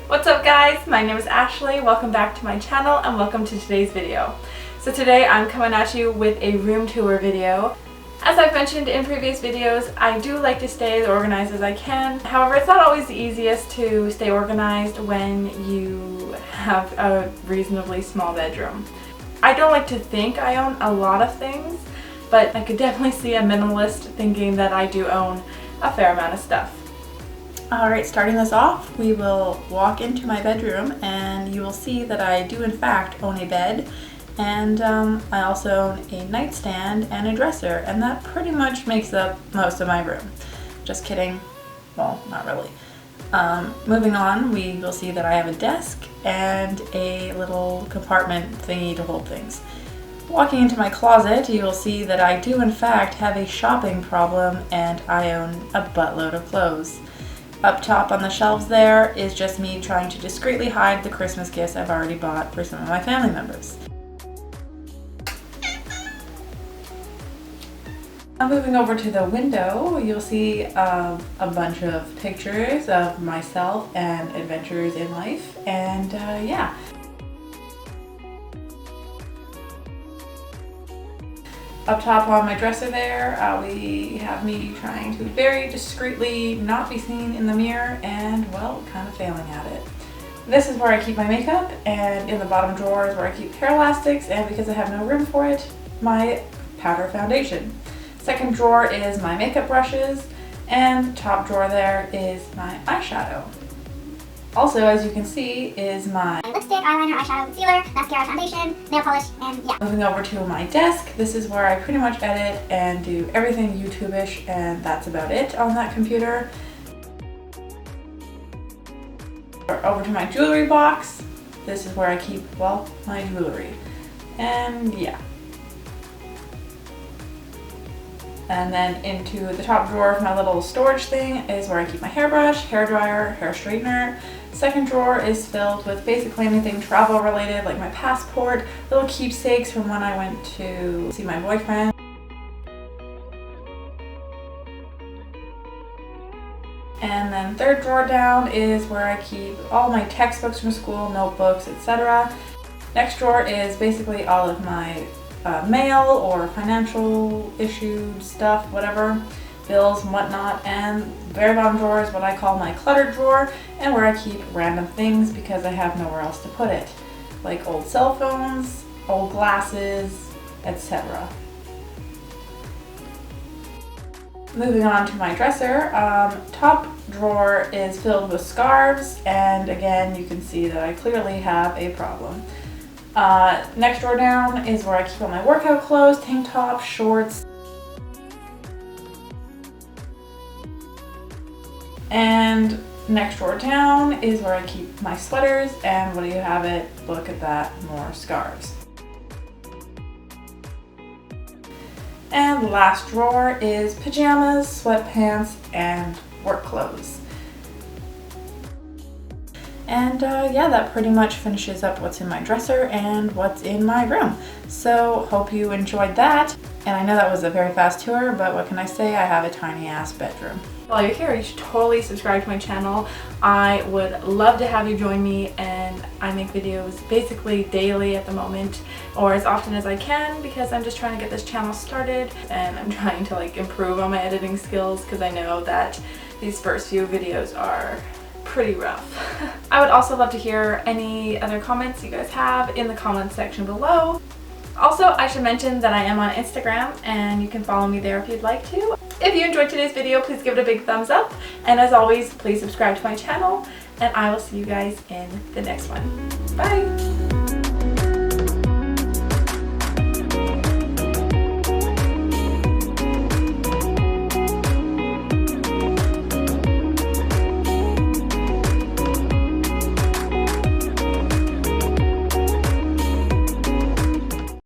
What's up guys? My name is Ashley. Welcome back to my channel and welcome to today's video. So today I'm coming at you with a room tour video. As I've mentioned in previous videos, I do like to stay as organized as I can. However, it's not always the easiest to stay organized when you have a reasonably small bedroom. I don't like to think I own a lot of things, but I could definitely see a minimalist thinking that I do own a fair amount of stuff. Alright, starting this off, we will walk into my bedroom and you will see that I do in fact own a bed, and I also own a nightstand and a dresser, and that pretty much makes up most of my room. Just kidding. Well, not really. Moving on, we will see that I have a desk and a little compartment thingy to hold things. Walking into my closet, you will see that I do in fact have a shopping problem and I own a buttload of clothes. Up top on the shelves there is just me trying to discreetly hide the Christmas gifts I've already bought for some of my family members. Now moving over to the window, you'll see a bunch of pictures of myself and adventures in life, and yeah. Up top on my dresser there, we have me trying to very discreetly not be seen in the mirror and, well, kind of failing at it. This is where I keep my makeup, and in the bottom drawer is where I keep hair elastics, and because I have no room for it, my powder foundation. Second drawer is my makeup brushes, and top drawer there is my eyeshadow. Also, as you can see, is my lipstick, eyeliner, eyeshadow, concealer, mascara, foundation, nail polish, and yeah. Moving over to my desk, this is where I pretty much edit and do everything YouTube-ish, and that's about it on that computer. Over to my jewelry box, this is where I keep, well, my jewelry. And yeah. And then into the top drawer of my little storage thing is where I keep my hairbrush, hairdryer, hair straightener. Second drawer is filled with basically anything travel related, like my passport, little keepsakes from when I went to see my boyfriend. And then third drawer down is where I keep all my textbooks from school, notebooks, etc. Next drawer is basically all of my mail or financial issued stuff, whatever, bills and whatnot. And very bottom drawer is what I call my cluttered drawer, and where I keep random things because I have nowhere else to put it, like old cell phones, old glasses, etc. Moving on to my dresser, top drawer is filled with scarves, and again you can see that I clearly have a problem. Next drawer down is where I keep all my workout clothes, tank tops, shorts. And next drawer down is where I keep my sweaters, and what do you have it? Look at that, more scarves. And last drawer is pajamas, sweatpants, and work clothes. And yeah, that pretty much finishes up what's in my dresser and what's in my room. So hope you enjoyed that. And I know that was a very fast tour, but what can I say? I have a tiny ass bedroom. While you're here, you should totally subscribe to my channel. I would love to have you join me, and I make videos basically daily at the moment, or as often as I can, because I'm just trying to get this channel started and I'm trying to like improve on my editing skills, because I know that these first few videos are pretty rough. I would also love to hear any other comments you guys have in the comments section below. Also, I should mention that I am on Instagram, and you can follow me there if you'd like to. If you enjoyed today's video, please give it a big thumbs up, and as always, please subscribe to my channel, and I will see you guys in the next one. Bye!